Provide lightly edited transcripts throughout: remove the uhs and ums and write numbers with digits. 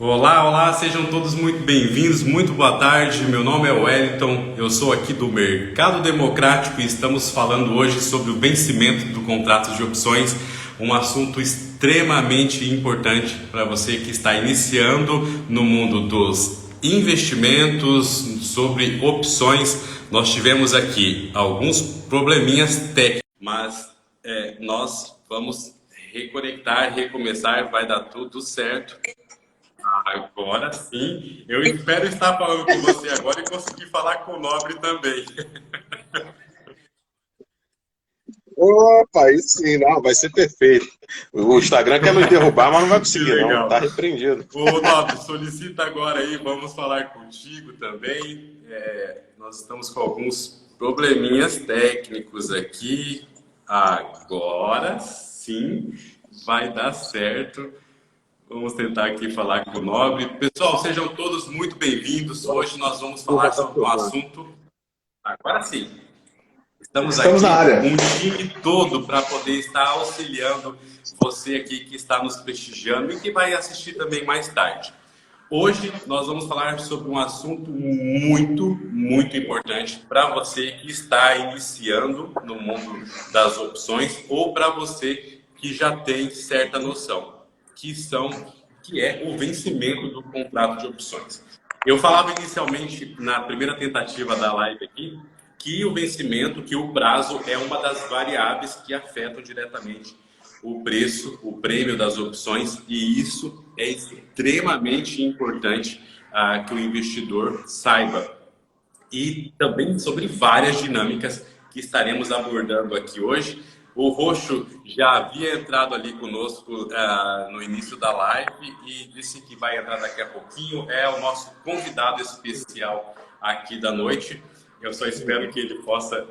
Olá, olá, sejam todos muito bem-vindos, muito boa tarde. Meu nome é Wellington, eu sou aqui do Mercado Democrático e estamos falando hoje sobre o vencimento do contrato de opções, um assunto extremamente importante para você que está iniciando no mundo dos investimentos, sobre opções. Nós tivemos aqui alguns probleminhas técnicos, mas nós vamos reconectar, recomeçar, vai dar tudo certo. Agora sim, eu espero estar falando com você agora e conseguir falar com o Nobre também. Opa, aí sim, não, vai ser perfeito. O Instagram quer nos derrubar, mas não vai Que conseguir, não. legal. Tá repreendido. Ô Nobre, solicita agora aí, vamos falar contigo também. Nós estamos com alguns probleminhas técnicos aqui. Agora sim, vai dar certo. Vamos tentar aqui falar com o Nobre. Pessoal, sejam todos muito bem-vindos. Hoje nós vamos falar sobre um assunto. Agora sim. Estamos Estamos na aqui área. um time todo para poder estar auxiliando você aqui que está nos prestigiando e que vai assistir também mais tarde. Hoje nós vamos falar sobre um assunto muito importante para você que está iniciando no mundo das opções ou para você que já tem certa noção, que é o vencimento do contrato de opções. Eu falava inicialmente na primeira tentativa da live aqui que o vencimento, que o prazo é uma das variáveis que afetam diretamente o preço, o prêmio das opções, e isso é extremamente importante que o investidor saiba. E também sobre várias dinâmicas que estaremos abordando aqui hoje. O Roxo já havia entrado ali conosco no início da live e disse que vai entrar daqui a pouquinho. É o nosso convidado especial aqui da noite. Eu só espero que ele possa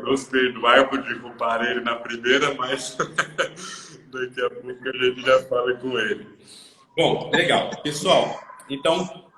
nos perdoar por derrubar ele na primeira, mas daqui a pouco a gente já fala com ele. Bom, legal. Pessoal, então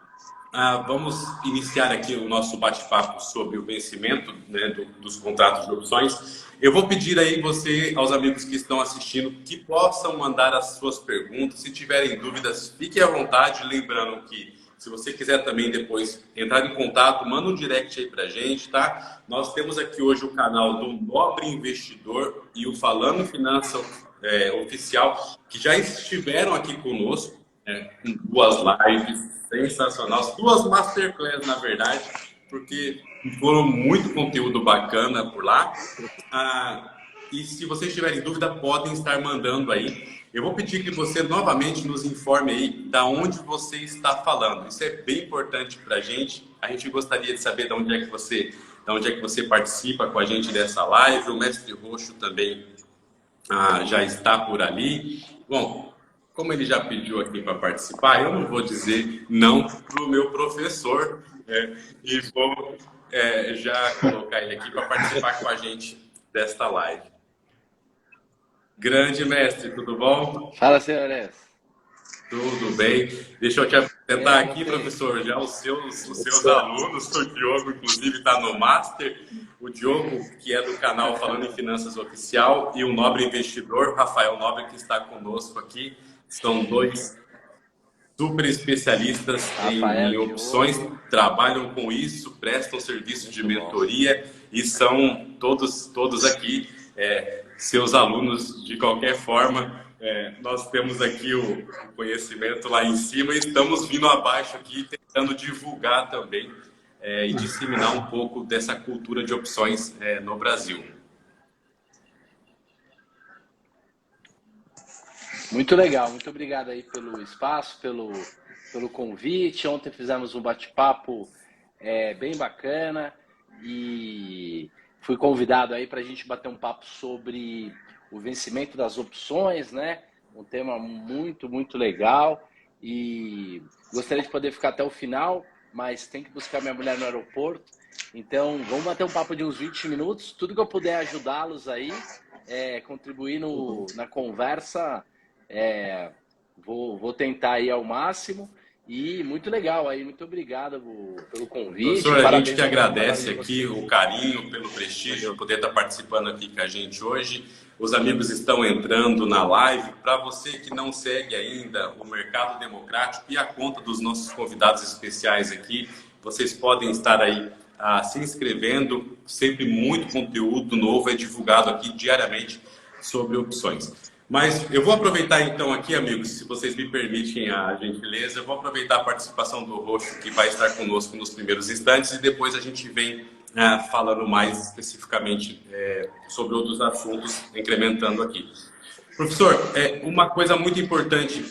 vamos iniciar aqui o nosso bate-papo sobre o vencimento, né, dos contratos de opções. Eu vou pedir aí você, aos amigos que estão assistindo, que possam mandar as suas perguntas. Se tiverem dúvidas, fiquem à vontade. Lembrando que, se você quiser também depois entrar em contato, manda um direct aí pra gente, tá? Nós temos aqui hoje o canal do Nobre Investidor e o Falando Finança Oficial, que já estiveram aqui conosco, com duas lives sensacional, duas masterclass, na verdade, porque foram muito conteúdo bacana por lá. E se vocês tiverem dúvida, podem estar mandando aí. Eu vou pedir que você novamente nos informe aí da onde você está falando. Isso é bem importante para a gente. A gente gostaria de saber de onde é que você participa com a gente dessa live. O Mestre Roxo também já está por ali. Bom, como ele já pediu aqui para participar, eu não vou dizer não para o meu professor e vou já colocar ele aqui para participar com a gente desta live. Grande mestre, tudo bom? Fala, senhores. Tudo bem. Deixa eu te apresentar aqui, professor, já os seus alunos. O Diogo, inclusive, está no Master. O Diogo, que é do canal Falando em Finanças Oficial, e o Nobre Investidor, Rafael Nobre, que está conosco aqui. São dois super especialistas em opções, trabalham com isso, prestam serviço de mentoria e são todos aqui seus alunos de qualquer forma. Nós temos aqui o conhecimento lá em cima e estamos vindo abaixo aqui tentando divulgar também e disseminar um pouco dessa cultura de opções no Brasil. Muito legal, muito obrigado aí pelo espaço, pelo convite. Ontem fizemos um bate-papo bem bacana e fui convidado aí para a gente bater um papo sobre o vencimento das opções, né? Um tema muito legal e gostaria de poder ficar até o final, mas tem que buscar minha mulher no aeroporto. Então, vamos bater um papo de uns 20 minutos. Tudo que eu puder ajudá-los aí, contribuir na conversa, vou tentar aí ao máximo. E muito legal aí, muito obrigado pelo convite. Professor, a gente que agradece aqui o carinho, pelo prestígio, poder estar participando aqui com a gente hoje. os amigos estão entrando na live. Para você que não segue ainda o Mercado Democrático e a conta dos nossos convidados especiais aqui, vocês podem estar aí se inscrevendo. Sempre muito conteúdo novo é divulgado aqui diariamente sobre opções. Mas eu vou aproveitar então aqui, amigos, se vocês me permitem a gentileza, eu vou aproveitar a participação do Roxo, que vai estar conosco nos primeiros instantes, e depois a gente vem falando mais especificamente sobre outros assuntos, incrementando aqui. Professor, uma coisa muito importante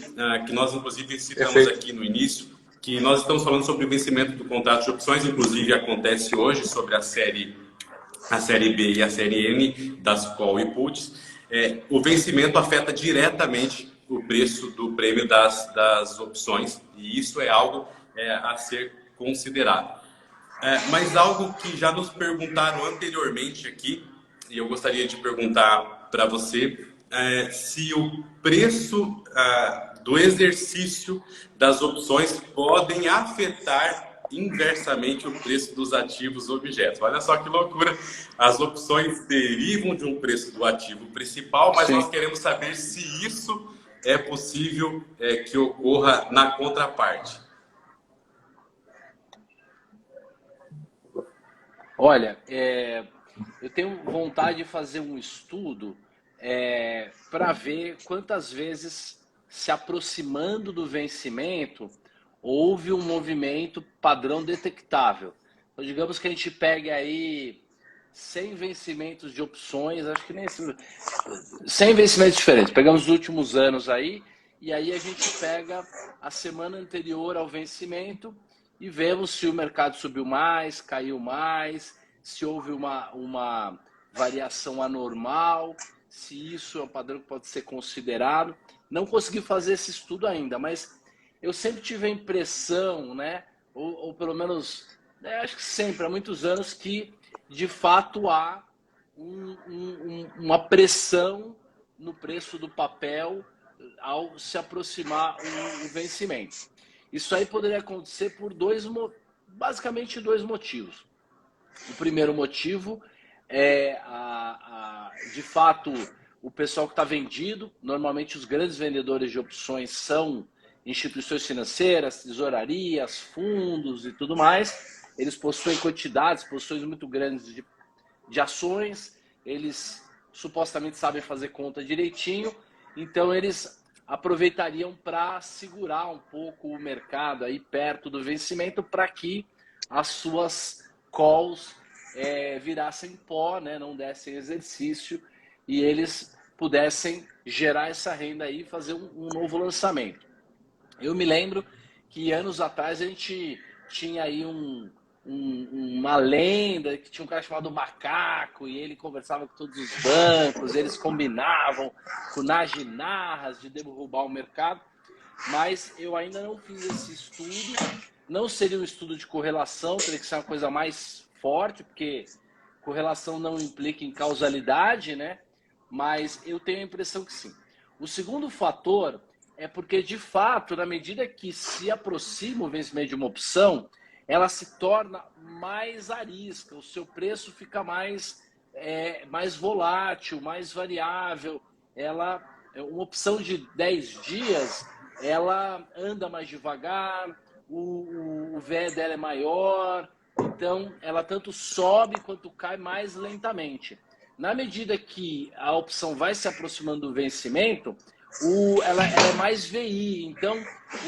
que nós inclusive citamos aqui no início, que nós estamos falando sobre o vencimento do contrato de opções, inclusive acontece hoje sobre a série B e a série N das call e puts. O vencimento afeta diretamente o preço do prêmio das opções, e isso é algo a ser considerado. Mas algo que já nos perguntaram anteriormente aqui, e eu gostaria de perguntar para você, se o preço do exercício das opções podem afetar inversamente o preço dos ativos objetos. Olha só que loucura. As opções derivam de um preço do ativo principal, mas nós queremos saber se isso é possível que ocorra na contraparte. Olha, eu tenho vontade de fazer um estudo para ver quantas vezes, se aproximando do vencimento, houve um movimento padrão detectável. Então, digamos que a gente pegue aí 100 vencimentos de opções, acho que nem 100 vencimentos diferentes. Pegamos os últimos anos aí, e aí a gente pega a semana anterior ao vencimento e vemos se o mercado subiu mais, caiu mais, se houve uma variação anormal, se isso é um padrão que pode ser considerado. Não consegui fazer esse estudo ainda, mas eu sempre tive a impressão, né, ou pelo menos, acho que sempre, há muitos anos, que de fato há uma pressão no preço do papel ao se aproximar o vencimento. Isso aí poderia acontecer por basicamente dois motivos. O primeiro motivo é, de fato, o pessoal que está vendido. Normalmente os grandes vendedores de opções são instituições financeiras, tesourarias, fundos e tudo mais. Eles possuem quantidades, porções muito grandes de ações, eles supostamente sabem fazer conta direitinho, então eles aproveitariam para segurar um pouco o mercado aí perto do vencimento para que as suas calls virassem pó, né, não dessem exercício e eles pudessem gerar essa renda aí e fazer um novo lançamento. Eu me lembro que anos atrás a gente tinha aí uma lenda que tinha um cara chamado Macaco e ele conversava com todos os bancos, eles combinavam com naginarras de derrubar o mercado, mas eu ainda não fiz esse estudo. Não seria um estudo de correlação, teria que ser uma coisa mais forte, porque correlação não implica em causalidade, né? Mas eu tenho a impressão que sim. O segundo fator é porque, de fato, na medida que se aproxima o vencimento de uma opção, ela se torna mais arisca, o seu preço fica mais volátil, mais variável. Uma opção de 10 dias, ela anda mais devagar, o VE dela é maior, então ela tanto sobe quanto cai mais lentamente. Na medida que a opção vai se aproximando do vencimento, ela é mais VI, então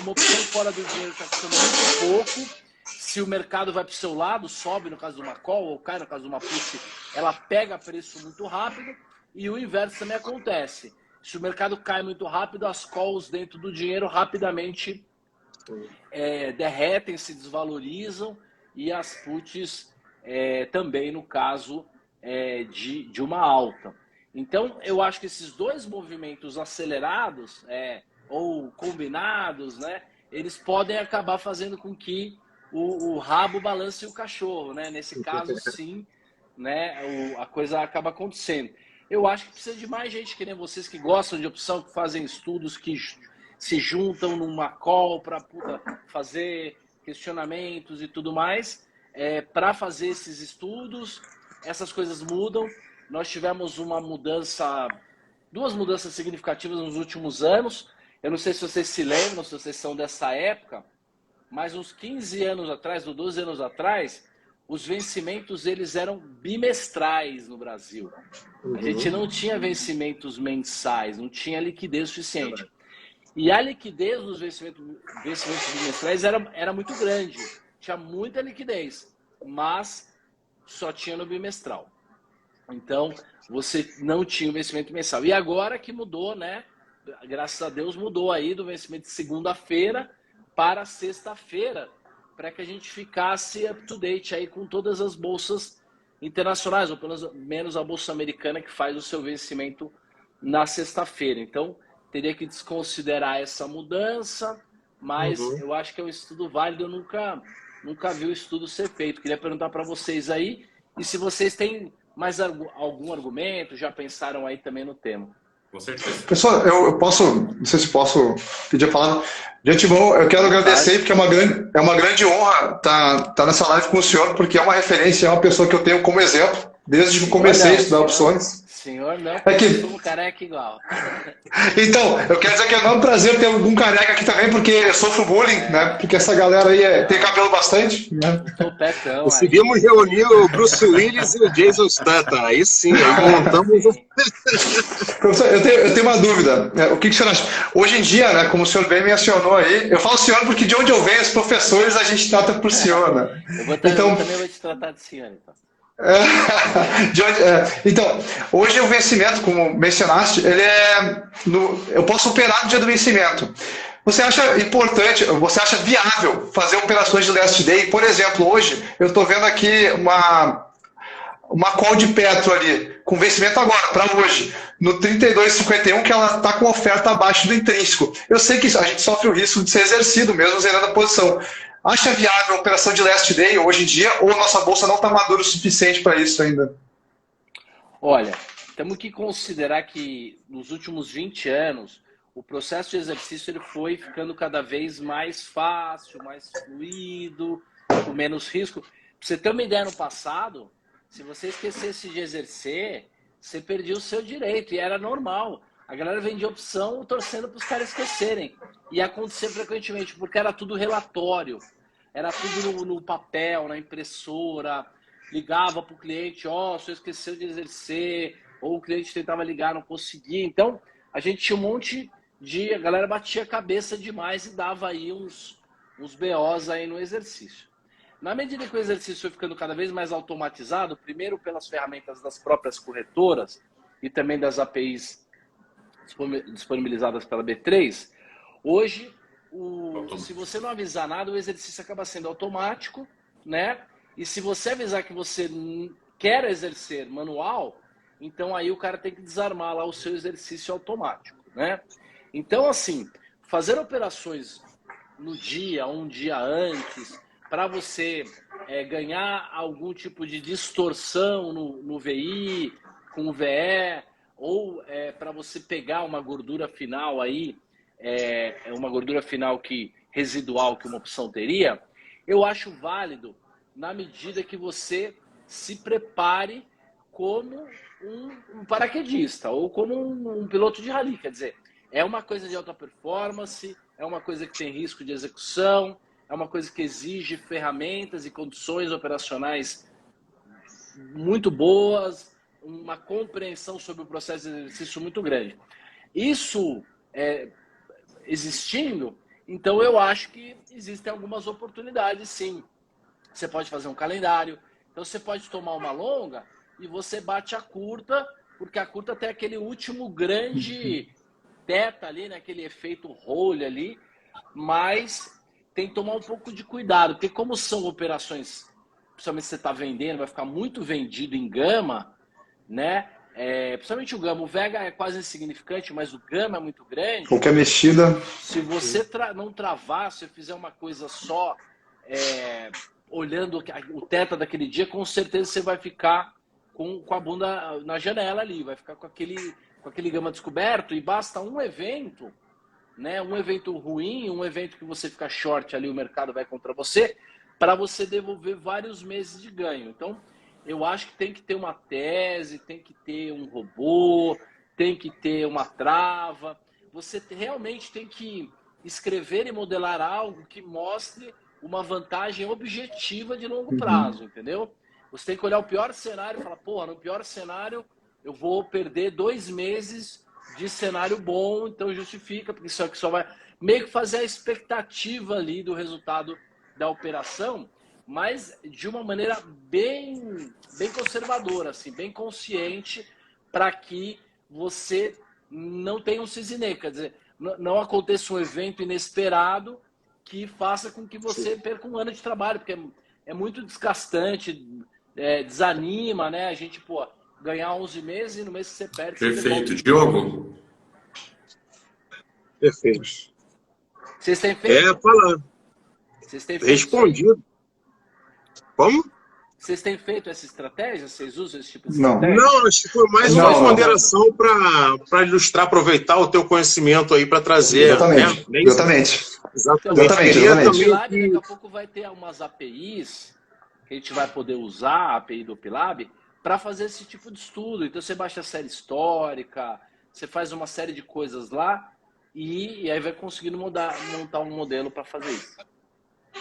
uma opção fora do dinheiro está custando muito pouco. Se o mercado vai para o seu lado, sobe no caso de uma call ou cai no caso de uma put, ela pega preço muito rápido, e o inverso também acontece. Se o mercado cai muito rápido, as calls dentro do dinheiro rapidamente derretem, se desvalorizam, e as puts também no caso de uma alta. Então, eu acho que esses dois movimentos acelerados ou combinados, né, eles podem acabar fazendo com que o rabo balance o cachorro, né? Nesse caso, sim, né, a coisa acaba acontecendo. Eu acho que precisa de mais gente que nem vocês, que gostam de opção, que fazem estudos, que se juntam numa call para fazer questionamentos e tudo mais, para fazer esses estudos. Essas coisas mudam. Nós tivemos uma mudança duas mudanças significativas nos últimos anos. Eu não sei se vocês se lembram, se vocês são dessa época, mas uns 15 anos atrás, ou 12 anos atrás, os vencimentos eles eram bimestrais no Brasil. A gente não tinha vencimentos mensais, não tinha liquidez suficiente. E a liquidez dos vencimentos bimestrais era muito grande. Tinha muita liquidez, mas só tinha no bimestral. Então, você não tinha o vencimento mensal. E agora que mudou, né? Graças a Deus mudou aí do vencimento de segunda-feira para sexta-feira, para que a gente ficasse up to date aí com todas as bolsas internacionais, ou pelo menos a bolsa americana que faz o seu vencimento na sexta-feira. Então, teria que desconsiderar essa mudança, mas eu acho que é um estudo válido, eu nunca vi o estudo ser feito. Queria perguntar para vocês aí, e se vocês têm mais algum argumento, já pensaram aí também no tema. Com certeza. Pessoal, eu posso, não sei se posso pedir a palavra. De antemão, eu quero agradecer, porque é uma grande honra estar nessa live com o senhor, porque é uma referência, é uma pessoa que eu tenho como exemplo, desde que eu comecei a estudar opções. Senhor, não, É que... eu sou um careca igual. Então, eu quero dizer que é um prazer ter algum careca aqui também, porque eu sofro bullying, né? Porque essa galera aí tem cabelo bastante, né? Topetão, conseguimos reunir o Bruce Willis e o Jason Statham. Aí sim, aí montamos o... Professor, eu tenho uma dúvida. O que o senhor acha? Hoje em dia, né, como o senhor bem mencionou aí, eu falo senhor porque de onde eu venho, os professores, a gente trata por senhor, né? Eu também vou te tratar de senhor, então. Então, hoje o vencimento, como mencionaste, ele eu posso operar no dia do vencimento. Você acha importante, você acha viável fazer operações de last day? Por exemplo, hoje eu estou vendo aqui uma call de Petro ali, com vencimento agora, para hoje, no 32,51, que ela está com oferta abaixo do intrínseco. Eu sei que a gente sofre o risco de ser exercido, mesmo zerando a posição. Acha viável a operação de last day hoje em dia, ou a nossa bolsa não está madura o suficiente para isso ainda? Olha, temos que considerar que nos últimos 20 anos, o processo de exercício ele foi ficando cada vez mais fácil, mais fluido, com menos risco. Para você ter uma ideia, no passado, se você esquecesse de exercer, você perdia o seu direito, e era normal. A galera vendia opção torcendo para os caras esquecerem. E acontecia frequentemente, porque era tudo relatório. Era tudo no papel, na impressora. Ligava para o cliente, você esqueceu de exercer. Ou o cliente tentava ligar, não conseguia. Então, a gente tinha um monte de... A galera batia a cabeça demais e dava aí uns BOs aí no exercício. Na medida que o exercício foi ficando cada vez mais automatizado, primeiro pelas ferramentas das próprias corretoras e também das APIs disponibilizadas pela B3, hoje, se você não avisar nada, o exercício acaba sendo automático, né? E se você avisar que você quer exercer manual, então aí o cara tem que desarmar lá o seu exercício automático, né? Então, assim, fazer operações no dia, um dia antes, para você ganhar algum tipo de distorção no VI, com o VE, ou para você pegar uma gordura final aí, uma gordura final residual que uma opção teria, eu acho válido na medida que você se prepare como um paraquedista ou como um piloto de rally. Quer dizer, é uma coisa de alta performance, é uma coisa que tem risco de execução, é uma coisa que exige ferramentas e condições operacionais muito boas, uma compreensão sobre o processo de exercício muito grande. Isso existindo, então eu acho que existem algumas oportunidades, sim. Você pode fazer um calendário, então você pode tomar uma longa e você bate a curta, porque a curta tem aquele último grande teta ali, né? Aquele efeito role ali, mas tem que tomar um pouco de cuidado, porque como são operações, principalmente se você está vendendo, vai ficar muito vendido em gama, né? Principalmente o gama. O Vega é quase insignificante, mas o gama é muito grande. Qualquer mexida. Se você não travar, se você fizer uma coisa só, olhando o teta daquele dia, com certeza você vai ficar com a bunda na janela ali, vai ficar com aquele gama descoberto, e basta um evento, né? Um evento ruim, um evento que você fica short ali, o mercado vai contra você, para você devolver vários meses de ganho. Então, eu acho que tem que ter uma tese, tem que ter um robô, tem que ter uma trava, você realmente tem que escrever e modelar algo que mostre uma vantagem objetiva de longo prazo, entendeu? Você tem que olhar o pior cenário e falar, porra, no pior cenário eu vou perder 2 meses de cenário bom, então justifica, porque isso aqui só vai meio que fazer a expectativa ali do resultado da operação, mas de uma maneira bem conservadora, assim, bem consciente, para que você não tenha um cisne, quer dizer, não aconteça um evento inesperado que faça com que você perca um ano de trabalho, porque é muito desgastante, desanima, né? A gente, pô, ganhar 11 meses e no mês que você perde... Perfeito. Você Diogo? Perfeito. Vocês têm feito? Falando. Vocês têm feito Respondido. Como? Vocês têm feito essa estratégia? Vocês usam esse tipo de Não. estratégia? Não, acho que foi mais uma ponderação para ilustrar, aproveitar o teu conhecimento aí para trazer. Exatamente. Né? Exatamente. Exatamente. Exatamente. O Opilab daqui a pouco vai ter umas APIs que a gente vai poder usar, a API do Opilab, para fazer esse tipo de estudo. Então você baixa a série histórica, você faz uma série de coisas lá e aí vai conseguindo montar um modelo para fazer isso.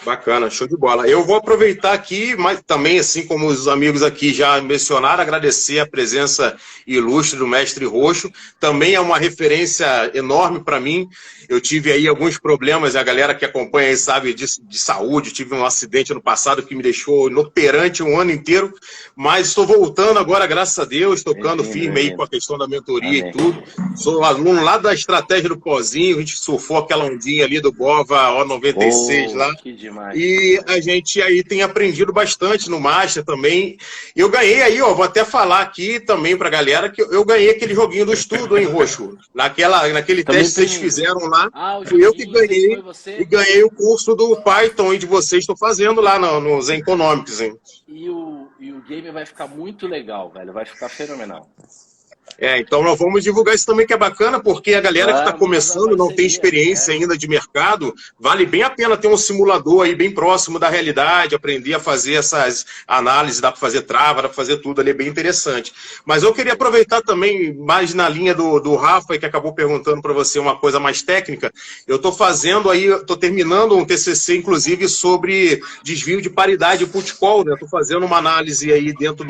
Bacana, show de bola. Eu vou aproveitar aqui, mas também, assim como os amigos aqui já mencionaram, agradecer a presença ilustre do Mestre Roxo. Também é uma referência enorme para mim. Eu tive aí alguns problemas, a galera que acompanha aí sabe disso, de saúde. Tive um acidente no passado que me deixou inoperante um ano inteiro, mas estou voltando agora, graças a Deus, tocando firme aí com a questão da mentoria e tudo. Sou aluno lá da estratégia do Pozinho, a gente surfou aquela ondinha ali do Bova O96 lá. Que demais. E a gente aí tem aprendido bastante no Master também. Eu ganhei aí, ó, vou até falar aqui também pra galera que eu ganhei aquele joguinho do estudo, hein, Roxo? Naquele Também teste que vocês fizeram lá, o fui eu que joguinho, ganhei foi você? e ganhei o curso do Python de vocês, estou fazendo lá no Zen Economics, hein? E o game vai ficar muito legal, velho. Vai ficar fenomenal. Então nós vamos divulgar isso também, que é bacana, porque a galera que está começando, não tem experiência ainda de mercado, vale bem a pena ter um simulador aí bem próximo da realidade, aprender a fazer essas análises, dá para fazer trava, dá para fazer tudo ali, é bem interessante. Mas eu queria aproveitar também, mais na linha do Rafa, que acabou perguntando para você uma coisa mais técnica, eu estou fazendo aí, estou terminando um TCC, inclusive, sobre desvio de paridade put call, né? Estou fazendo uma análise aí dentro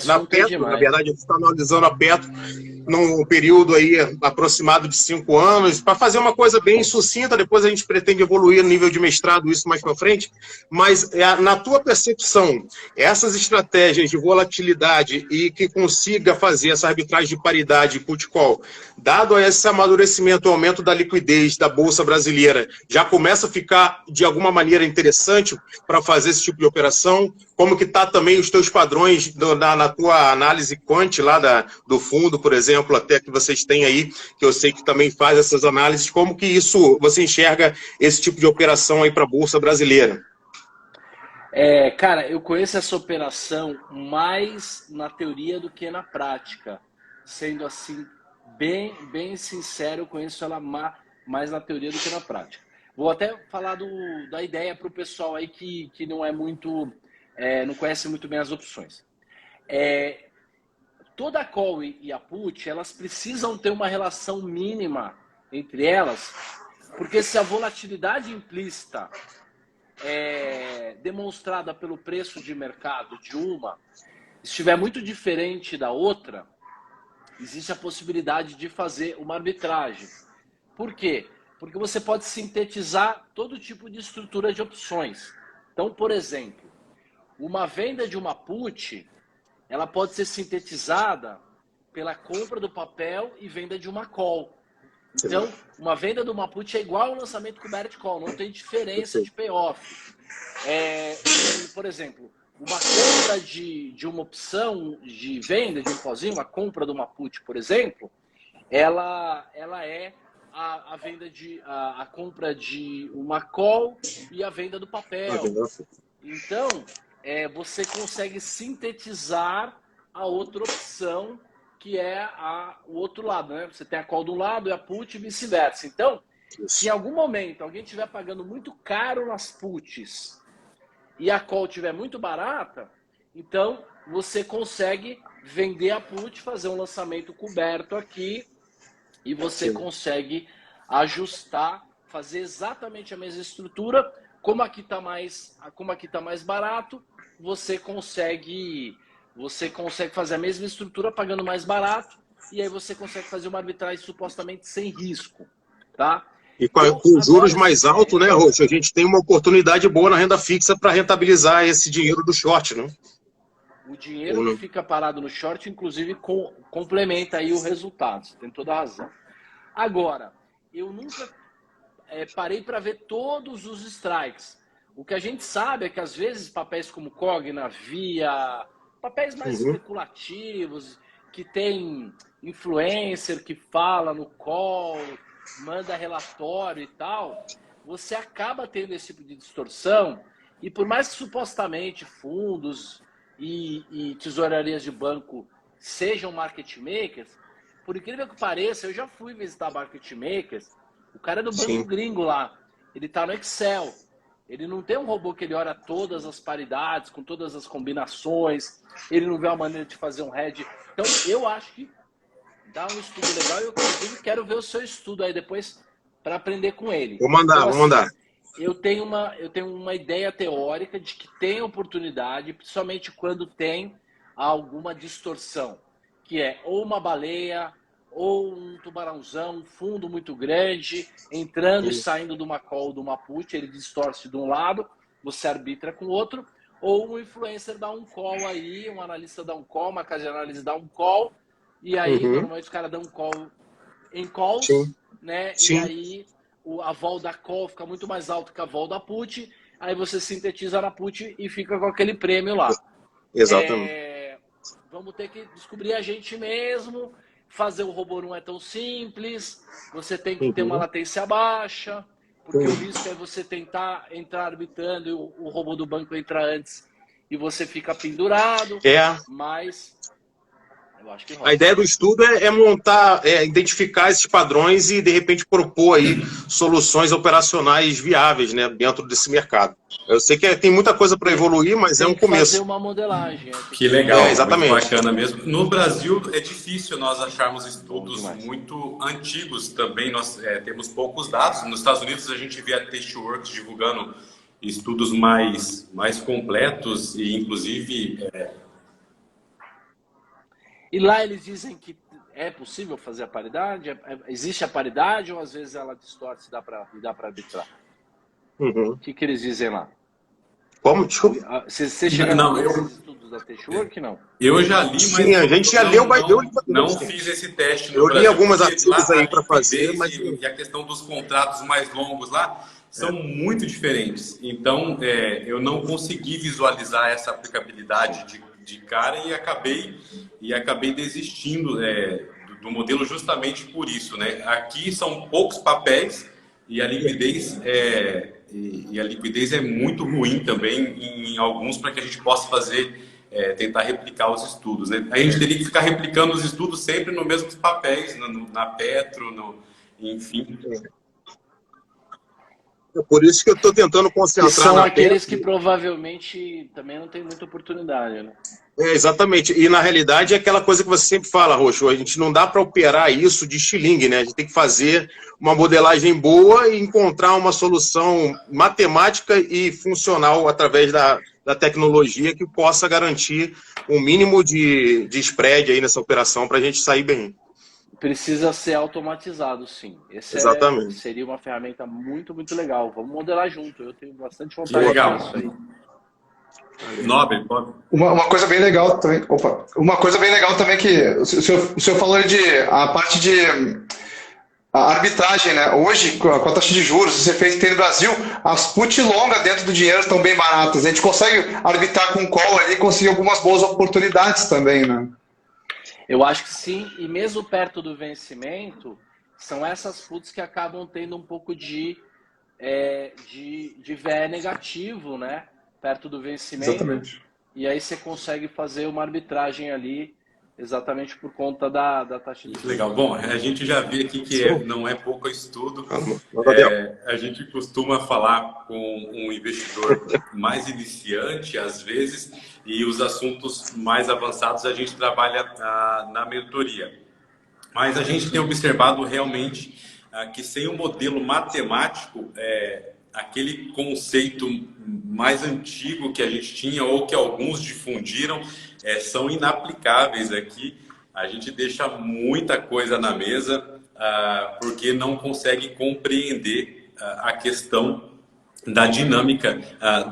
na Petro, na verdade, eu estou analisando a Petro, num período aí aproximado de 5 anos, para fazer uma coisa bem sucinta, depois a gente pretende evoluir no nível de mestrado, isso mais para frente, mas na tua percepção, essas estratégias de volatilidade e que consiga fazer essa arbitragem de paridade put call, dado esse amadurecimento, o aumento da liquidez da Bolsa Brasileira, já começa a ficar de alguma maneira interessante para fazer esse tipo de operação? Como que está também os teus padrões na tua análise quant lá do fundo, por exemplo, até que vocês têm aí, que eu sei que também faz essas análises, como que isso, você enxerga esse tipo de operação aí para a Bolsa Brasileira? Cara, eu conheço essa operação mais na teoria do que na prática. Sendo assim, bem sincero, eu conheço ela mais na teoria do que na prática. Vou até falar da ideia para o pessoal aí que não é muito... não conhece muito bem as opções. Toda a call e a put, elas precisam ter uma relação mínima entre elas, porque se a volatilidade implícita demonstrada pelo preço de mercado de uma estiver muito diferente da outra, existe a possibilidade de fazer uma arbitragem. Por quê? Porque você pode sintetizar todo tipo de estrutura de opções. Então, por exemplo, uma venda de uma put, ela pode ser sintetizada pela compra do papel e venda de uma call. Então, uma venda de uma put é igual ao lançamento coberto call, não tem diferença de payoff. Por exemplo, uma compra de uma opção de venda de um pozinho, uma compra de uma put, por exemplo, ela é a venda a compra de uma call e a venda do papel. Então, você consegue sintetizar a outra opção, que é o outro lado, né? Você tem a call de um lado e a put e vice-versa. Então, se em algum momento alguém estiver pagando muito caro nas puts e a call estiver muito barata, então você consegue vender a put, fazer um lançamento coberto aqui e você consegue ajustar, fazer exatamente a mesma estrutura. Como aqui está mais barato, você consegue fazer a mesma estrutura pagando mais barato e aí você consegue fazer uma arbitragem supostamente sem risco, tá? E com os juros mais altos, né, Roxo, a gente tem uma oportunidade boa na renda fixa para rentabilizar esse dinheiro do short, né? O dinheiro que fica parado no short, inclusive, complementa aí o resultado. Você tem toda a razão. Agora, eu nunca parei para ver todos os strikes. O que a gente sabe é que, às vezes, papéis como Cogna, Via, papéis mais especulativos, que tem influencer que fala no call, manda relatório e tal, você acaba tendo esse tipo de distorção e por mais que supostamente fundos e tesourarias de banco sejam market makers, por incrível que pareça, eu já fui visitar market makers, o cara é do banco gringo lá, ele tá no Excel, ele não tem um robô que ele olha todas as paridades, com todas as combinações, ele não vê uma maneira de fazer um hedge. Então eu acho que dá um estudo legal e eu, inclusive, quero ver o seu estudo aí depois para aprender com ele. Vou mandar, então, vou mandar. Eu tenho uma ideia teórica de que tem oportunidade, principalmente quando tem alguma distorção, que é ou uma baleia, ou um tubarãozão, um fundo muito grande, entrando e saindo de uma call, de uma put, ele distorce de um lado, você arbitra com o outro, ou um influencer dá um call aí, um analista dá um call, uma casa de análise dá um call, e aí, normalmente, os caras dão um call em calls, né? E aí, a vol da call fica muito mais alta que a vol da put. Aí você sintetiza na put e fica com aquele prêmio lá. Exatamente. Vamos ter que descobrir a gente mesmo. Fazer o robô não é tão simples. Você tem que ter uma latência baixa. Porque o risco é você tentar entrar arbitrando e o robô do banco entra antes e você fica pendurado. Mas... eu acho que rola. A ideia do estudo é montar, identificar esses padrões e, de repente, propor aí soluções operacionais viáveis, né, dentro desse mercado. Eu sei que tem muita coisa para evoluir, mas é um começo. Fazer uma modelagem. Que legal, exatamente. Muito bacana mesmo. No Brasil é difícil nós acharmos estudos muito antigos também. Nós temos poucos dados. Nos Estados Unidos a gente vê a Tasteworks divulgando estudos mais completos e, inclusive... E lá eles dizem que é possível fazer a paridade? Existe a paridade ou às vezes ela distorce e dá para arbitrar? O que eles dizem lá? Como? Desculpa. Você chegou nesses estudos da Tasteworks, não? Eu já li, mas... Sim, a gente já leu, mas não fiz esse teste no Eu Brasil. li alguns artigos aí para fazer, mas... E a questão dos contratos mais longos lá são muito diferentes. Então, eu não consegui visualizar essa aplicabilidade de cara e acabei desistindo do modelo justamente por isso, né? Aqui são poucos papéis e a liquidez é muito ruim também em alguns para que a gente possa fazer, tentar replicar os estudos, né? A gente teria que ficar replicando os estudos sempre nos mesmos papéis, na Petro, enfim. É por isso que eu estou tentando concentrar são na aqueles que provavelmente também não tem muita oportunidade, né? Exatamente. E na realidade é aquela coisa que você sempre fala, Roxo, a gente não dá para operar isso de estilingue, né? A gente tem que fazer uma modelagem boa e encontrar uma solução matemática e funcional através da tecnologia que possa garantir um mínimo de spread aí nessa operação para a gente sair bem. Precisa ser automatizado, sim. Exatamente. Seria uma ferramenta muito, muito legal. Vamos modelar junto. Eu tenho bastante vontade disso aí. Nobre. Uma coisa bem legal também. Uma coisa bem legal também que o senhor falou de a parte de a arbitragem, né? Hoje, com a taxa de juros, você tem no Brasil, as put longas dentro do dinheiro estão bem baratas. A gente consegue arbitrar com call ali e conseguir algumas boas oportunidades também, né? Eu acho que sim, e mesmo perto do vencimento, são essas puts que acabam tendo um pouco de VE negativo, né? Perto do vencimento. Exatamente. E aí você consegue fazer uma arbitragem ali exatamente por conta da taxa de juros. Legal. Bom, a gente já vê aqui que não é pouco estudo. A gente costuma falar com um investidor mais iniciante, às vezes, e os assuntos mais avançados a gente trabalha na mentoria. Mas a gente tem observado realmente que sem um modelo matemático, aquele conceito mais antigo que a gente tinha ou que alguns difundiram, são inaplicáveis aqui. A gente deixa muita coisa na mesa porque não consegue compreender a questão da dinâmica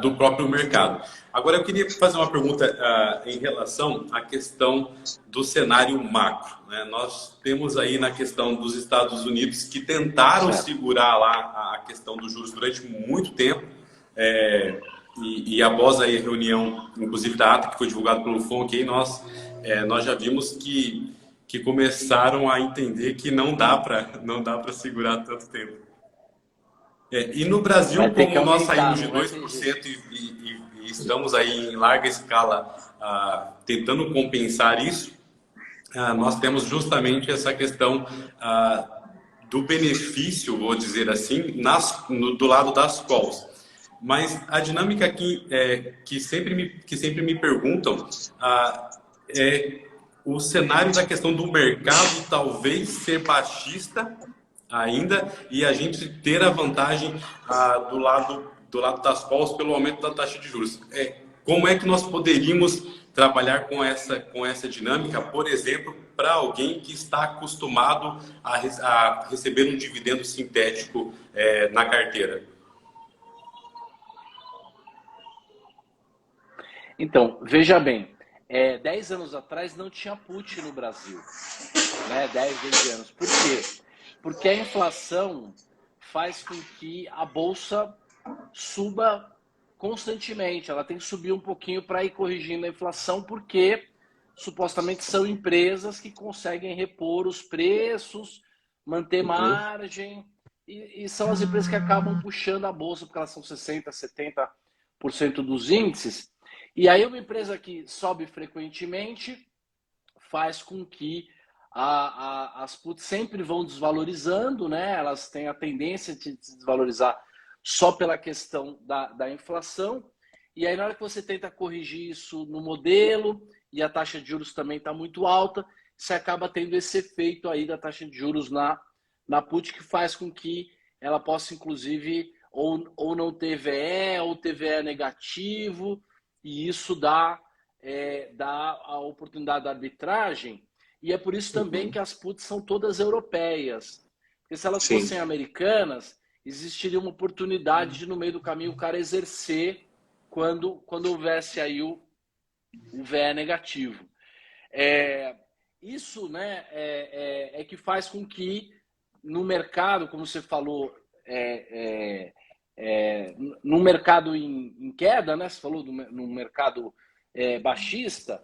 do próprio mercado. Agora, eu queria fazer uma pergunta em relação à questão do cenário macro, né? Nós temos aí na questão dos Estados Unidos que tentaram segurar lá a questão dos juros durante muito tempo, e após aí a reunião, inclusive da ata que foi divulgada pelo FONC, nós já vimos que começaram a entender que não dá para segurar tanto tempo. E no Brasil, como nós saímos de 2% e estamos aí em larga escala tentando compensar isso, nós temos justamente essa questão do benefício, vou dizer assim, do lado das calls. Mas a dinâmica aqui que sempre me perguntam é o cenário da questão do mercado talvez ser baixista ainda e a gente ter a vantagem do lado das calls pelo aumento da taxa de juros. Como é que nós poderíamos trabalhar com essa dinâmica, por exemplo, para alguém que está acostumado a receber um dividendo sintético na carteira? Então, veja bem, 10 anos atrás não tinha put no Brasil, né? 10, 12 anos. Por quê? Porque a inflação faz com que a bolsa suba constantemente. Ela tem que subir um pouquinho para ir corrigindo a inflação, porque supostamente são empresas que conseguem repor os preços, manter margem, e são as empresas que acabam puxando a bolsa, porque elas são 60%, 70% dos índices. E aí uma empresa que sobe frequentemente faz com que as puts sempre vão desvalorizando, né? Elas têm a tendência de se desvalorizar só pela questão da inflação. E aí na hora que você tenta corrigir isso no modelo, e a taxa de juros também está muito alta, você acaba tendo esse efeito aí da taxa de juros na put, que faz com que ela possa, inclusive, ou não ter VE, ou ter VE negativo, e isso dá a oportunidade da arbitragem. E é por isso também que as puts são todas europeias. Porque se elas fossem americanas, existiria uma oportunidade de, no meio do caminho, o cara exercer quando houvesse aí o VE negativo. Isso, né, é que faz com que no mercado, como você falou, no mercado em queda, né, você falou no mercado baixista,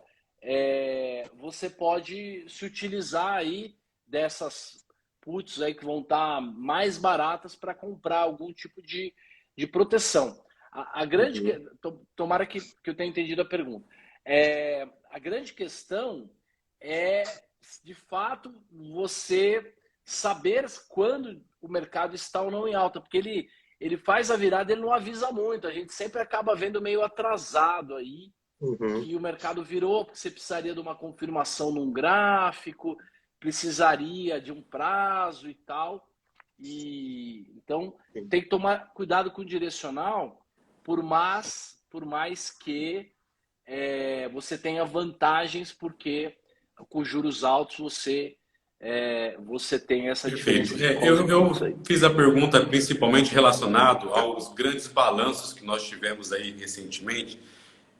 você pode se utilizar aí dessas puts aí que vão estar mais baratas para comprar algum tipo de proteção. A grande, tomara que eu tenha entendido a pergunta. A grande questão é, de fato, você saber quando o mercado está ou não em alta, porque ele faz a virada, ele não avisa muito. A gente sempre acaba vendo meio atrasado aí que o mercado virou, porque você precisaria de uma confirmação num gráfico, precisaria de um prazo e tal. Então, tem que tomar cuidado com o direcional, por mais que você tenha vantagens, porque com juros altos você tem essa diferença. Eu fiz a pergunta principalmente relacionado aos grandes balanços que nós tivemos aí recentemente,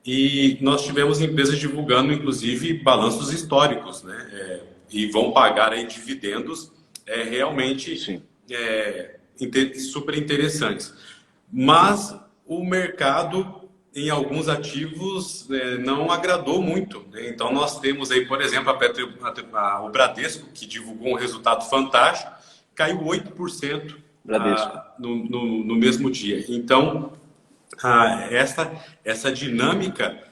e nós tivemos empresas divulgando, inclusive, balanços históricos, né? E vão pagar aí dividendos realmente super interessantes. Mas o mercado, em alguns ativos, não agradou muito, né? Então, nós temos aí, por exemplo, o Bradesco, que divulgou um resultado fantástico, caiu 8% no mesmo dia. Então, essa dinâmica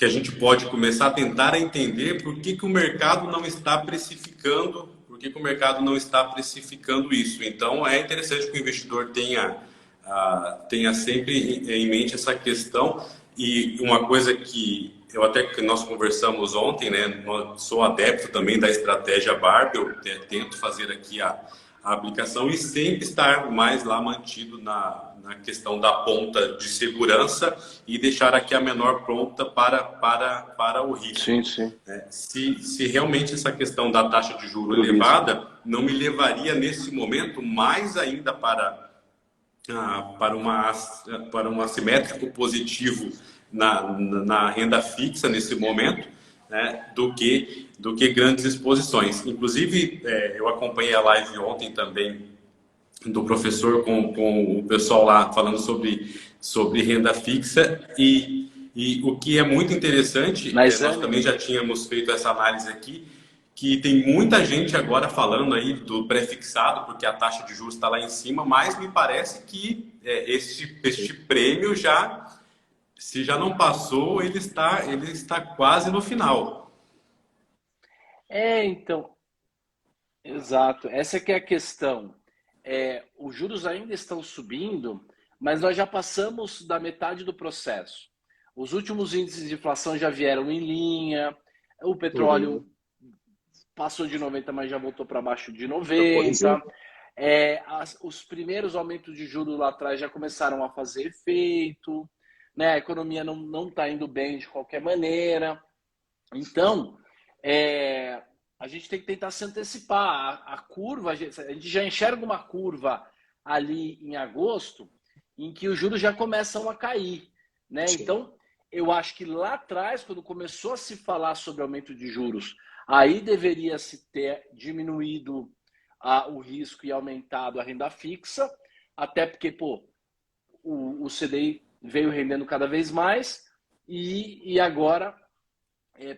que a gente pode começar a tentar entender por que o mercado não está precificando, que o mercado não está precificando isso. Então, é interessante que o investidor tenha sempre em mente essa questão. E uma coisa que que nós conversamos ontem, né? Sou adepto também da estratégia Barbell, tento fazer aqui a aplicação e sempre estar mais lá mantido na questão da ponta de segurança e deixar aqui a menor ponta para o risco. Sim, sim. Se realmente essa questão da taxa de juros elevada não me levaria nesse momento mais ainda para um assimétrico positivo na renda fixa nesse momento, né, do que grandes exposições. Inclusive, eu acompanhei a live ontem também do professor com o pessoal lá falando sobre renda fixa e o que é muito interessante, nós também já tínhamos feito essa análise aqui, que tem muita gente agora falando aí do pré-fixado, porque a taxa de juros está lá em cima, mas me parece que este prêmio se já não passou, ele está quase no final. Então, exato. Essa que é a questão. Os juros ainda estão subindo, mas nós já passamos da metade do processo. Os últimos índices de inflação já vieram em linha, o petróleo passou de 90, mas já voltou para baixo de 90. Os primeiros aumentos de juros lá atrás já começaram a fazer efeito, né? A economia não está indo bem de qualquer maneira. Então, a gente tem que tentar se antecipar. A curva, a gente já enxerga uma curva ali em agosto, em que os juros já começam a cair, né? Então, eu acho que lá atrás, quando começou a se falar sobre aumento de juros, aí deveria se ter diminuído o risco e aumentado a renda fixa, até porque o CDI veio rendendo cada vez mais e agora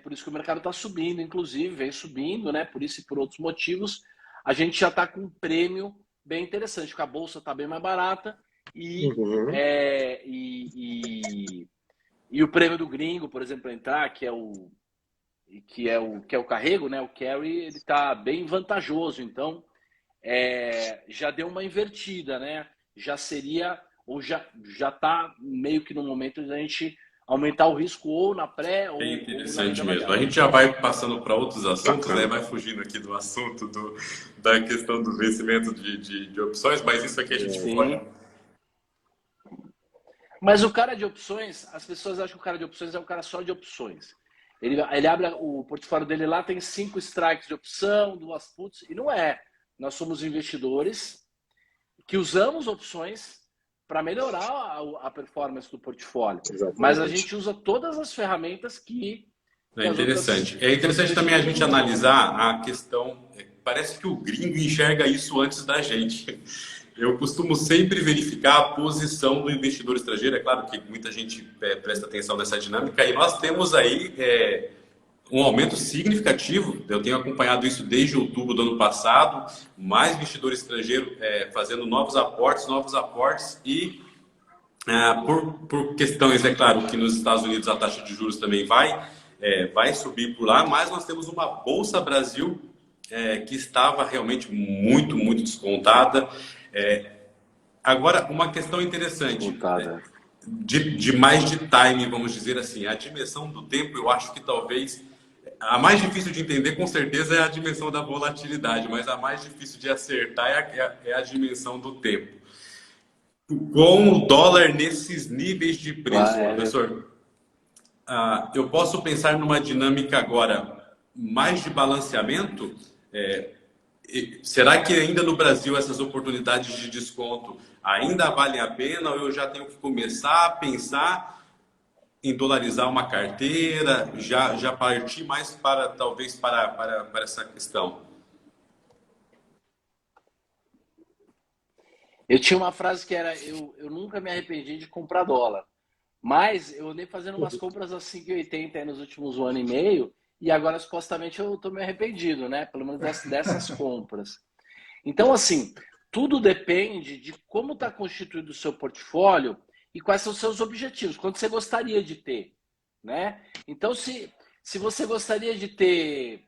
por isso que o mercado está subindo, inclusive, vem subindo, né? Por isso e por outros motivos, a gente já está com um prêmio bem interessante, porque a bolsa está bem mais barata e o prêmio do gringo, por exemplo, entrar, que é o carrego, né? O carry, ele está bem vantajoso. Então, já deu uma invertida, né? Já seria, ou já está meio que no momento da gente aumentar o risco ou na pré ou interessante ou mesmo. A gente já vai passando para outros assuntos, né? Vai fugindo aqui do assunto da questão do vencimento de opções, mas isso aqui a gente pode. Mas o cara de opções, as pessoas acham que o cara de opções é um cara só de opções. Ele abre o portfólio dele lá, tem 5 strikes de opção, 2 puts, e não é. Nós somos investidores que usamos opções para melhorar a performance do portfólio. Exatamente. Mas a gente usa todas as ferramentas que... É interessante. É interessante também a gente analisar a questão... Parece que o gringo enxerga isso antes da gente. Eu costumo sempre verificar a posição do investidor estrangeiro. É claro que muita gente presta atenção nessa dinâmica. E nós temos aí um aumento significativo. Eu tenho acompanhado isso desde outubro do ano passado. Mais investidor estrangeiro fazendo novos aportes. E por questões, é claro, que nos Estados Unidos a taxa de juros também vai subir por lá. Mas nós temos uma Bolsa Brasil que estava realmente muito, muito descontada. Agora, uma questão interessante, de mais de time, vamos dizer assim, a dimensão do tempo, eu acho que talvez a mais difícil de entender, com certeza, é a dimensão da volatilidade, mas a mais difícil de acertar é a dimensão do tempo. Com o dólar nesses níveis de preço, professor, eu posso pensar numa dinâmica agora mais de balanceamento? Será que ainda no Brasil essas oportunidades de desconto ainda valem a pena ou eu já tenho que começar a pensar em dolarizar uma carteira, já partir mais talvez para essa questão? Eu tinha uma frase que era, eu nunca me arrependi de comprar dólar, mas eu andei fazendo umas compras a 5,80 nos últimos 1 ano e meio, e agora, supostamente, eu estou me arrependido, né? Pelo menos dessas compras. Então, assim, tudo depende de como está constituído o seu portfólio e quais são os seus objetivos. Quanto você gostaria de ter, né? Então, se você gostaria de ter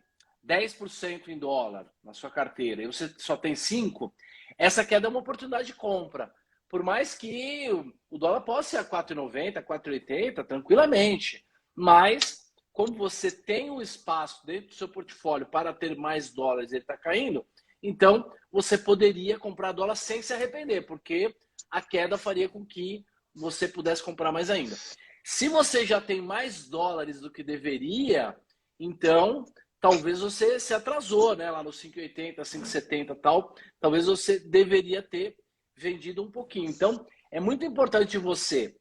10% em dólar na sua carteira e você só tem 5%, essa queda é uma oportunidade de compra. Por mais que o dólar possa ser a 4,90, 4,80, tranquilamente. Mas, como você tem um espaço dentro do seu portfólio para ter mais dólares e ele está caindo, então você poderia comprar dólar sem se arrepender, porque a queda faria com que você pudesse comprar mais ainda. Se você já tem mais dólares do que deveria, então talvez você se atrasou, né? Lá no 5,80, 5,70 e tal. Talvez você deveria ter vendido um pouquinho. Então, é muito importante você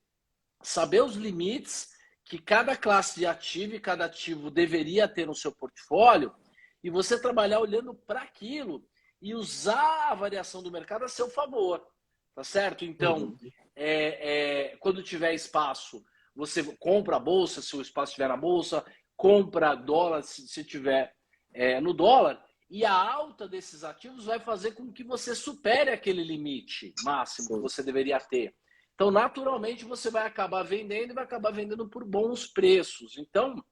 saber os limites que cada classe de ativo e cada ativo deveria ter no seu portfólio e você trabalhar olhando para aquilo e usar a variação do mercado a seu favor, tá certo? Então, quando tiver espaço, você compra a bolsa, se o espaço estiver na bolsa, compra dólar se tiver no dólar, e a alta desses ativos vai fazer com que você supere aquele limite máximo que você deveria ter. Então, naturalmente, você vai acabar vendendo e vai acabar vendendo por bons preços. Então,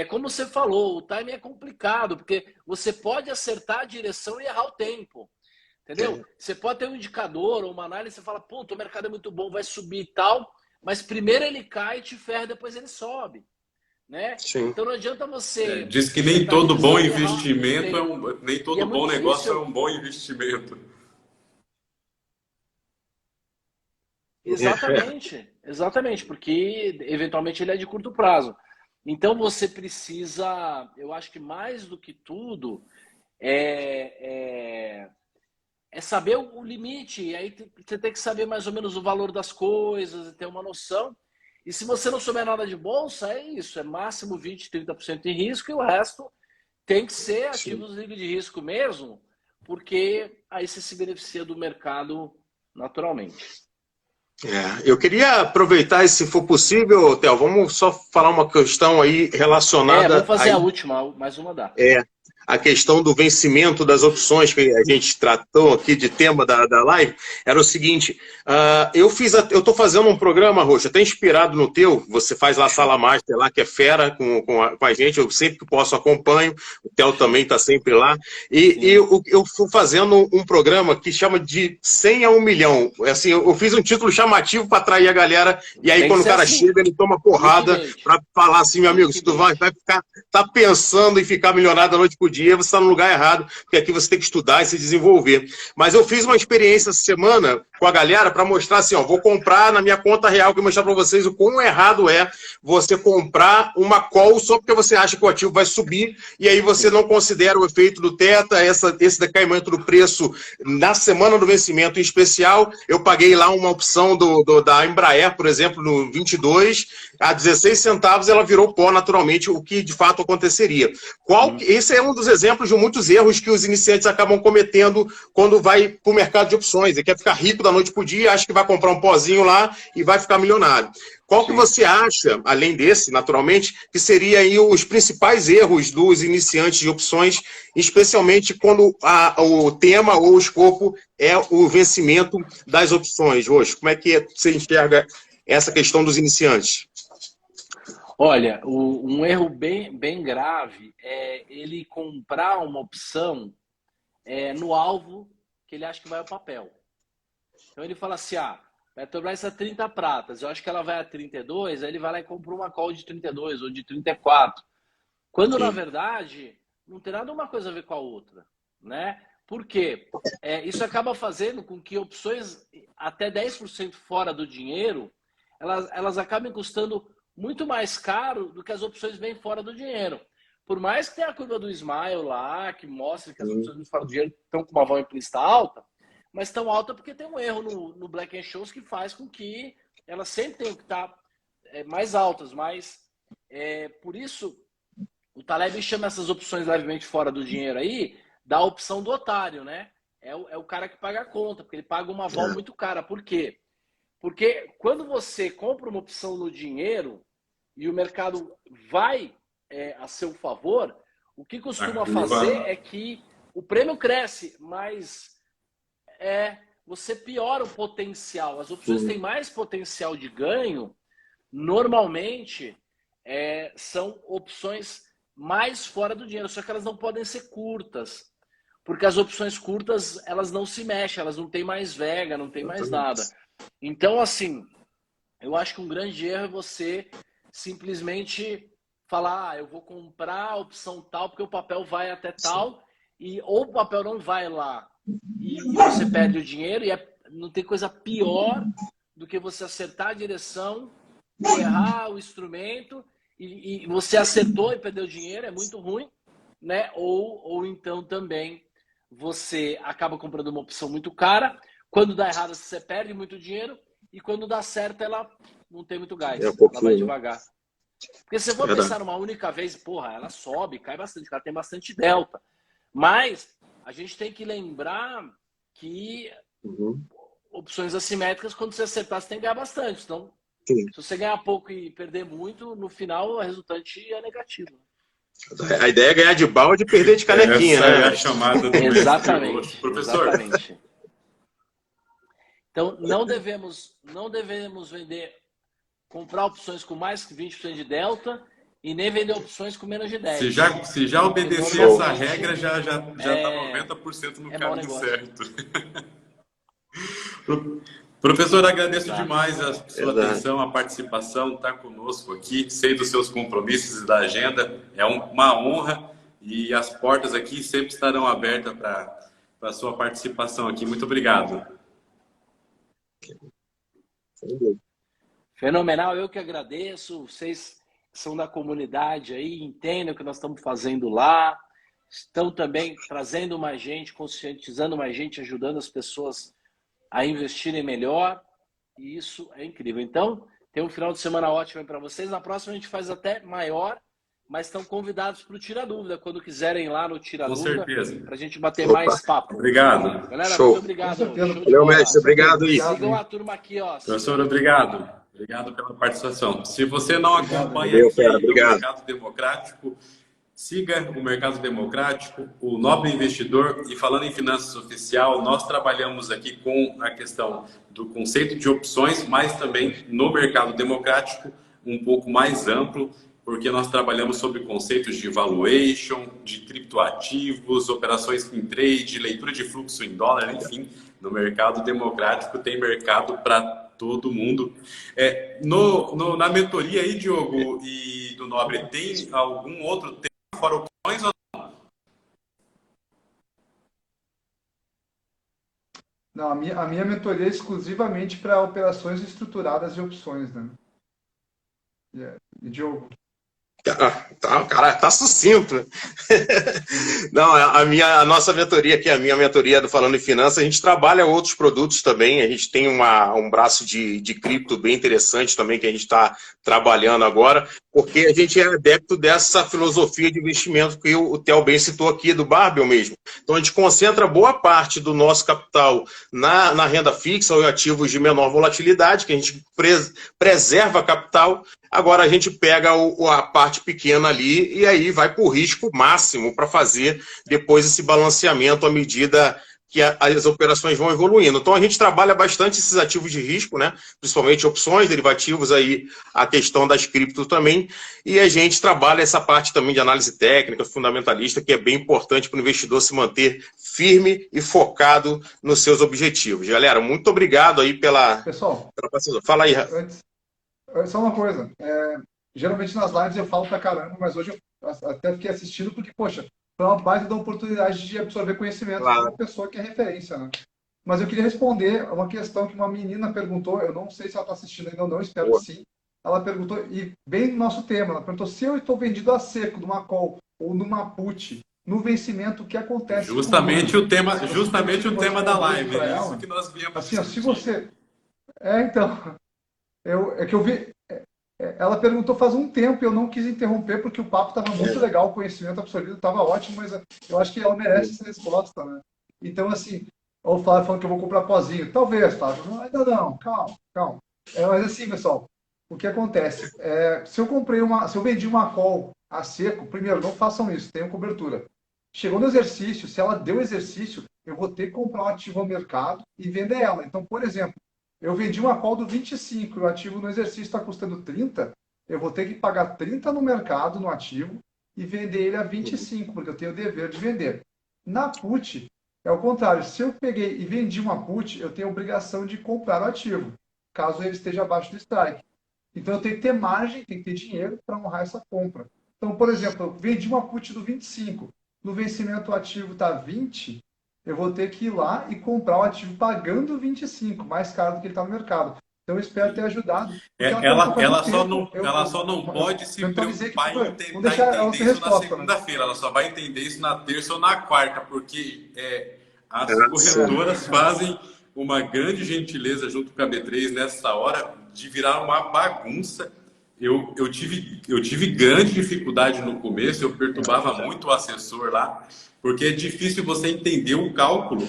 como você falou, o timing é complicado, porque você pode acertar a direção e errar o tempo. Entendeu? Você pode ter um indicador ou uma análise e você fala, puta, o mercado é muito bom, vai subir e tal, mas primeiro ele cai e te ferra, depois ele sobe. Né? Então não adianta você... diz que nem todo bom investimento nem todo bom negócio é um bom investimento. Exatamente, porque eventualmente ele é de curto prazo. Então você precisa, eu acho que mais do que tudo, é saber o limite. E aí você tem que saber mais ou menos o valor das coisas, ter uma noção. E se você não souber nada de bolsa, é isso, é máximo 20%, 30% em risco e o resto tem que ser ativos livres de risco mesmo, porque aí você se beneficia do mercado naturalmente. Eu queria aproveitar, se for possível, Theo, vamos só falar uma questão aí relacionada... vamos fazer a última, mais uma dá. A questão do vencimento das opções que a gente tratou aqui de tema da live, era o seguinte, eu estou fazendo um programa, Roxa, até inspirado no teu, você faz lá a Sala Master, lá, que é fera com a gente, eu sempre que posso acompanho, o Theo também está sempre lá, e eu estou fazendo um programa que chama de 100 a 1 milhão, assim, eu fiz um título chamativo para atrair a galera, e aí quando o cara chega, ele toma porrada para falar assim, meu amigo, se tu vai ficar, tá pensando em ficar milionário da noite pro dia, você está no lugar errado, porque aqui você tem que estudar e se desenvolver. Mas eu fiz uma experiência essa semana com a galera para mostrar assim, vou comprar na minha conta real, que eu vou mostrar para vocês o quão errado é você comprar uma call só porque você acha que o ativo vai subir e aí você não considera o efeito do teta, esse decaimento do preço na semana do vencimento em especial. Eu paguei lá uma opção da Embraer, por exemplo, no 22, a 16 centavos ela virou pó naturalmente, o que de fato aconteceria. Esse é um dos exemplos de muitos erros que os iniciantes acabam cometendo quando vai para o mercado de opções. Ele quer ficar rico da noite para o dia, acha que vai comprar um pozinho lá e vai ficar milionário. Qual que você acha, além desse, naturalmente, que seria aí os principais erros dos iniciantes de opções, especialmente quando o tema ou o escopo é o vencimento das opções? Roxo, como é que você enxerga essa questão dos iniciantes? Olha, um erro bem grave é ele comprar uma opção no alvo que ele acha que vai ao papel. Então ele fala assim, Petrobras está 30 pratas, eu acho que ela vai a 32, aí ele vai lá e compra uma call de 32 ou de 34. Quando, na verdade, não tem nada uma coisa a ver com a outra, né? Por quê? Isso acaba fazendo com que opções até 10% fora do dinheiro, elas acabem custando muito mais caro do que as opções bem fora do dinheiro. Por mais que tenha a curva do Smile lá, que mostra que as opções fora do dinheiro estão com uma vol implícita alta, mas tão alta porque tem um erro no Black & Scholes que faz com que elas sempre tenham que estar mais altas. Mas, por isso, o Taleb chama essas opções levemente fora do dinheiro aí da opção do otário, né? É o cara que paga a conta, porque ele paga uma vol muito cara. Por quê? Porque quando você compra uma opção no dinheiro e o mercado vai a seu favor, o que costuma fazer é que o prêmio cresce, mas você piora o potencial. As opções têm mais potencial de ganho, normalmente, são opções mais fora do dinheiro, só que elas não podem ser curtas, porque as opções curtas, elas não se mexem, elas não têm mais vega, não tem mais nada. Então, assim, eu acho que um grande erro é você simplesmente falar, eu vou comprar a opção tal, porque o papel vai até tal, ou o papel não vai lá, e você perde o dinheiro, e não tem coisa pior do que você acertar a direção, errar o instrumento, e você acertou e perdeu dinheiro, é muito ruim, né? Ou então também você acaba comprando uma opção muito cara, quando dá errado você perde muito dinheiro, e quando dá certo ela não tem muito gás, ela vai devagar. Porque se você for pensar numa única vez, porra, ela sobe, cai bastante, ela tem bastante delta. Mas a gente tem que lembrar que opções assimétricas, quando você acertar, você tem que ganhar bastante. Então, se você ganhar pouco e perder muito, no final o resultante é negativo. A ideia é ganhar de balde e perder de canequinha, Essa né? é a chamada do Exatamente. Professor. Exatamente. Então, não devemos comprar opções com mais que 20% de delta e nem vender opções com menos de 10%. Se já obedecer essa regra, já tá 90% no caminho certo. Professor, agradeço demais a sua atenção, a participação, estar conosco aqui. Sei dos seus compromissos e da agenda. É uma honra e as portas aqui sempre estarão abertas para a sua participação aqui. Muito obrigado. Fenomenal, eu que agradeço. Vocês são da comunidade aí, entendem o que nós estamos fazendo lá. Estão também trazendo mais gente, conscientizando mais gente, ajudando as pessoas a investirem melhor, e isso é incrível. Então, tem um final de semana ótimo para vocês. Na próxima a gente faz até maior, mas estão convidados para o Tira Dúvida, quando quiserem ir lá no Tira Dúvida, para a gente bater mais papo. Obrigado. Galera, Show. muito obrigado. Valeu, mestre. Obrigado aí. Sigam a turma aqui, ó. Professor, obrigado. Obrigado pela participação. Se você não acompanha aqui o Mercado Democrático, siga o Mercado Democrático, o Nobre Investidor. E falando em finanças oficial, nós trabalhamos aqui com a questão do conceito de opções, mas também no Mercado Democrático um pouco mais amplo, porque nós trabalhamos sobre conceitos de valuation, de criptoativos, operações em trade, leitura de fluxo em dólar, enfim, no Mercado Democrático tem mercado para todo mundo. Na mentoria aí, Diogo e do Nobre, tem algum outro tema fora opções ou não? Não, a minha mentoria é exclusivamente para operações estruturadas de opções, né? E Diogo? O cara tá sucinto. Não, a nossa mentoria aqui, a minha mentoria do Falando em Finanças, a gente trabalha outros produtos também. A gente tem um braço de cripto bem interessante também que a gente está trabalhando agora, porque a gente é adepto dessa filosofia de investimento que o Theo bem citou aqui, do Barbell mesmo. Então a gente concentra boa parte do nosso capital na renda fixa ou em ativos de menor volatilidade, que a gente preserva capital. Agora a gente pega a parte pequena ali e aí vai para o risco máximo para fazer depois esse balanceamento à medida que as operações vão evoluindo. Então a gente trabalha bastante esses ativos de risco, né? Principalmente opções, derivativos, aí a questão das criptos também. E a gente trabalha essa parte também de análise técnica, fundamentalista, que é bem importante para o investidor se manter firme e focado nos seus objetivos. Galera, muito obrigado aí pela... Pessoal, fala aí. Só uma coisa, geralmente nas lives eu falo pra caramba, mas hoje eu até fiquei assistindo porque, poxa, foi uma baita da oportunidade de absorver conhecimento de uma pessoa que é referência, né? Mas eu queria responder uma questão que uma menina perguntou, eu não sei se ela está assistindo ainda ou não, espero que sim. Ela perguntou, e bem no nosso tema, ela perguntou se eu estou vendido a seco numa call ou numa put, no vencimento, o que acontece? Justamente o tema da live, é isso que nós viemos assim, ó, se você... então... É que eu vi... Ela perguntou faz um tempo e eu não quis interromper porque o papo estava muito legal, o conhecimento absorvido estava ótimo, mas eu acho que ela merece essa resposta, né? Então, assim, o Flávio falando que eu vou comprar pozinho. Talvez, Flávio. Ainda não, calma. Mas assim, pessoal, o que acontece? Se eu vendi uma call a seco, primeiro, não façam isso, tenham cobertura. Chegou no exercício, se ela deu exercício, eu vou ter que comprar um ativo ao mercado e vender ela. Então, por exemplo, eu vendi uma call do 25, o ativo no exercício está custando 30, eu vou ter que pagar 30 no mercado, no ativo, e vender ele a 25, porque eu tenho o dever de vender. Na put, é o contrário. Se eu peguei e vendi uma put, eu tenho a obrigação de comprar o ativo, caso ele esteja abaixo do strike. Então, eu tenho que ter margem, tenho que ter dinheiro para honrar essa compra. Então, por exemplo, eu vendi uma put do 25, no vencimento o ativo está 20, eu vou ter que ir lá e comprar o ativo pagando 25, mais caro do que ele está no mercado. Então, eu espero ter ajudado. Ela só não pode se preocupar em tentar entender isso na segunda-feira. Ela só vai entender isso na terça ou na quarta, porque as corretoras fazem uma grande gentileza junto com a B3 nessa hora de virar uma bagunça. Eu tive grande dificuldade no começo, eu perturbava muito o assessor lá, porque é difícil você entender o cálculo,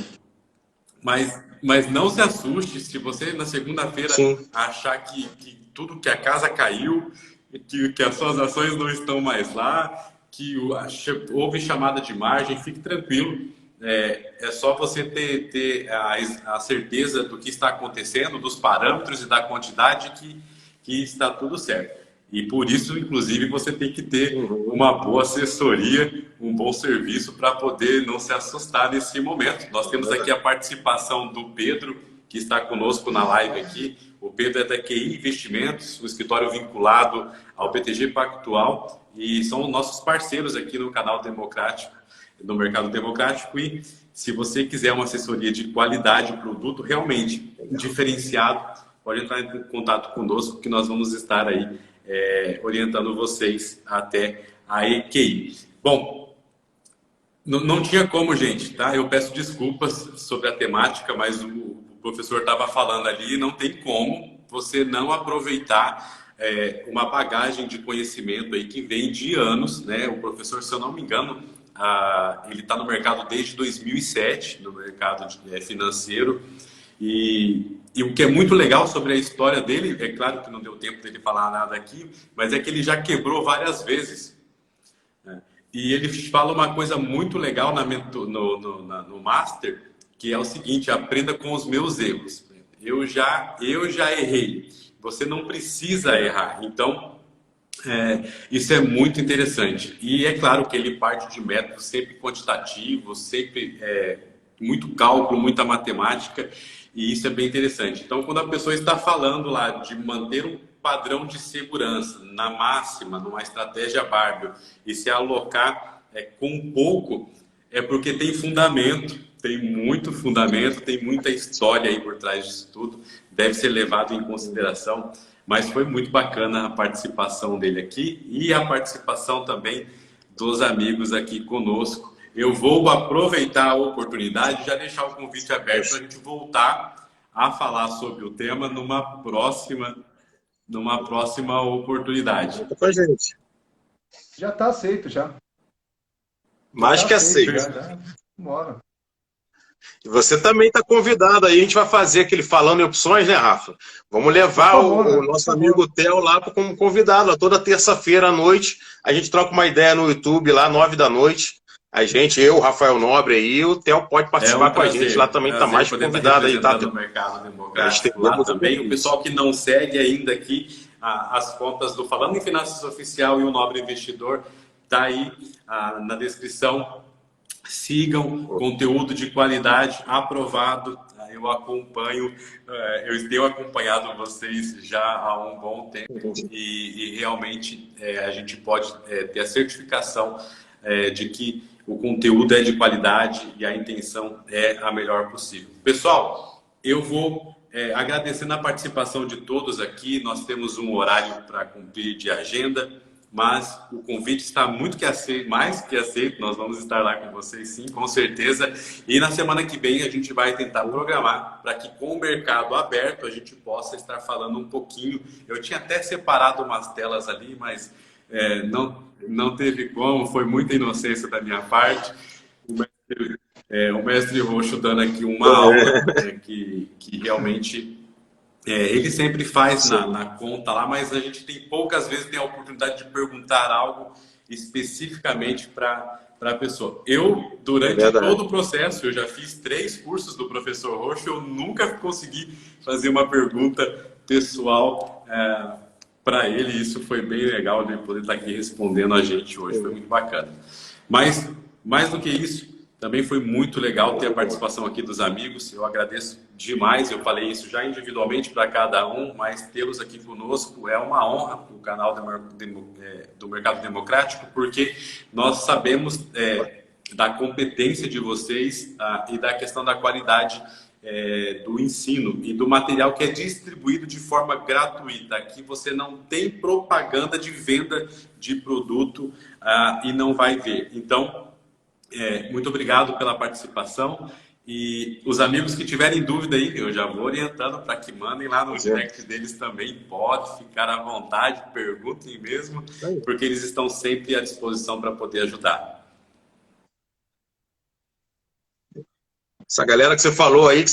mas não se assuste se você na segunda-feira achar que tudo, que a casa caiu, que as suas ações não estão mais lá, que houve chamada de margem, fique tranquilo. É só você ter a certeza do que está acontecendo, dos parâmetros e da quantidade que está tudo certo. E por isso, inclusive, você tem que ter uma boa assessoria, um bom serviço para poder não se assustar nesse momento. Nós temos aqui a participação do Pedro, que está conosco na live aqui. O Pedro é da QI Investimentos, um escritório vinculado ao BTG Pactual, e são nossos parceiros aqui no canal Democrático, no Mercado Democrático. E se você quiser uma assessoria de qualidade, produto realmente diferenciado, pode entrar em contato conosco, que nós vamos estar aí orientando vocês até a EQI. Bom, não tinha como, gente, tá? Eu peço desculpas sobre a temática, mas o professor estava falando ali, não tem como você não aproveitar uma bagagem de conhecimento aí que vem de anos, né? O professor, se eu não me engano, ele está no mercado desde 2007, no mercado financeiro. E o que é muito legal sobre a história dele, é claro que não deu tempo dele falar nada aqui, mas é que ele já quebrou várias vezes. E ele fala uma coisa muito legal no Master, que é o seguinte: aprenda com os meus erros. Eu já errei, você não precisa errar. Então, isso é muito interessante. E é claro que ele parte de métodos sempre quantitativos, sempre muito cálculo, muita matemática. E isso é bem interessante. Então, quando a pessoa está falando lá de manter um padrão de segurança na máxima, numa estratégia bárbara, e se alocar com pouco, é porque tem fundamento, tem muito fundamento, tem muita história aí por trás disso tudo, deve ser levado em consideração. Mas foi muito bacana a participação dele aqui e a participação também dos amigos aqui conosco. Eu vou aproveitar a oportunidade e já deixar o convite aberto para a gente voltar a falar sobre o tema numa próxima oportunidade. Conta com a gente. Já está aceito, já. Mais que aceito. Bora. E você também está convidado aí, a gente vai fazer aquele Falando em Opções, né, Rafa? Vamos levar o nosso amigo Theo lá como convidado. Toda terça-feira à noite, a gente troca uma ideia no YouTube lá, 9 da noite. Eu, o Rafael Nobre aí, o Theo pode participar com a gente lá também, está mais convidado aí, tá? No Mercado Democrático lá também. O pessoal que não segue ainda aqui as contas do Falando em Finanças Oficial e o Nobre Investidor, tá aí na descrição. Sigam, conteúdo de qualidade aprovado. Eu acompanho, eu tenho acompanhado vocês já há um bom tempo e realmente a gente pode ter a certificação de que o conteúdo é de qualidade e a intenção é a melhor possível. Pessoal, eu vou agradecendo a participação de todos aqui. Nós temos um horário para cumprir de agenda, mas o convite está mais que aceito. Nós vamos estar lá com vocês, sim, com certeza. E na semana que vem a gente vai tentar programar para que, com o mercado aberto, a gente possa estar falando um pouquinho. Eu tinha até separado umas telas ali, mas não teve como, foi muita inocência da minha parte. O mestre Roxo dando aqui uma aula que realmente ele sempre faz na conta lá, mas a gente poucas vezes tem a oportunidade de perguntar algo especificamente para a pessoa. Eu, durante todo o processo, eu já fiz 3 cursos do professor Roxo, eu nunca consegui fazer uma pergunta pessoal para ele isso foi bem legal, né? Poder estar aqui respondendo a gente hoje, foi muito bacana. Mas, mais do que isso, também foi muito legal ter a participação aqui dos amigos. Eu agradeço demais, eu falei isso já individualmente para cada um, mas tê-los aqui conosco é uma honra para o canal do Mercado Democrático, porque nós sabemos da competência de vocês e da questão da qualidade do ensino e do material que é distribuído de forma gratuita. Aqui você não tem propaganda de venda de produto e não vai ver. Então, muito obrigado pela participação. E os amigos que tiverem dúvida aí, eu já vou orientando para que mandem lá no direct deles também. Pode ficar à vontade, perguntem mesmo, porque eles estão sempre à disposição para poder ajudar. Essa galera que você falou aí, que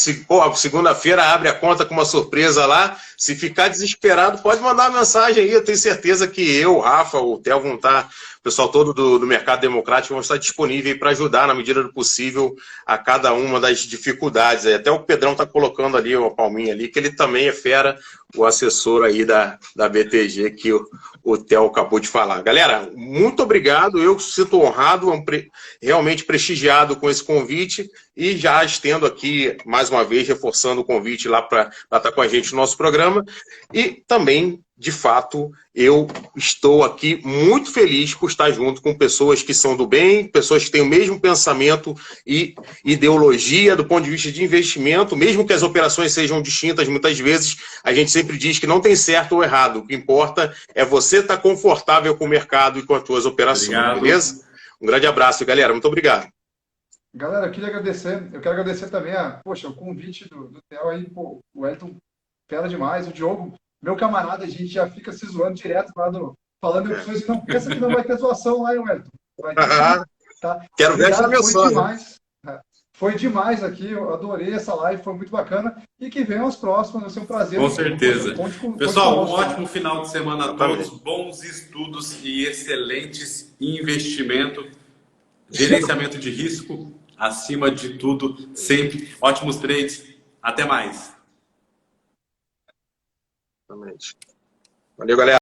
segunda-feira abre a conta com uma surpresa lá, se ficar desesperado, pode mandar uma mensagem aí. Eu tenho certeza que eu, o Rafa, o Theo vão estar, o pessoal todo do Mercado Democrático vão estar disponíveis para ajudar na medida do possível a cada uma das dificuldades. Até o Pedrão está colocando ali, uma palminha ali, que ele também é fera, o assessor aí da BTG, que o Theo acabou de falar. Galera, muito obrigado, eu sinto honrado, realmente prestigiado com esse convite e já estendo aqui, mais uma vez, reforçando o convite lá para estar com a gente no nosso programa. E também, de fato, eu estou aqui muito feliz por estar junto com pessoas que são do bem, pessoas que têm o mesmo pensamento e ideologia do ponto de vista de investimento, mesmo que as operações sejam distintas, muitas vezes a gente sempre diz que não tem certo ou errado. O que importa é você estar confortável com o mercado e com as suas operações, obrigado. Beleza? Um grande abraço, galera. Muito obrigado. Galera, eu queria agradecer. Eu quero agradecer também o convite do Theo aí, pô, o Wellington, fera demais, o Diogo, meu camarada, a gente já fica se zoando direto lá falando em opções e não pensa que não vai ter zoação lá, hein, Wellington? Vai ter, tá? Quero ver essa menção. Foi demais aqui, eu adorei essa live, foi muito bacana. E que venham as próximas, vai ser um prazer. Com certeza. Pessoal, um ótimo final de semana a todos, bons estudos e excelentes investimentos, gerenciamento de risco, acima de tudo, sempre. Ótimos trades. Até mais. Valeu, galera.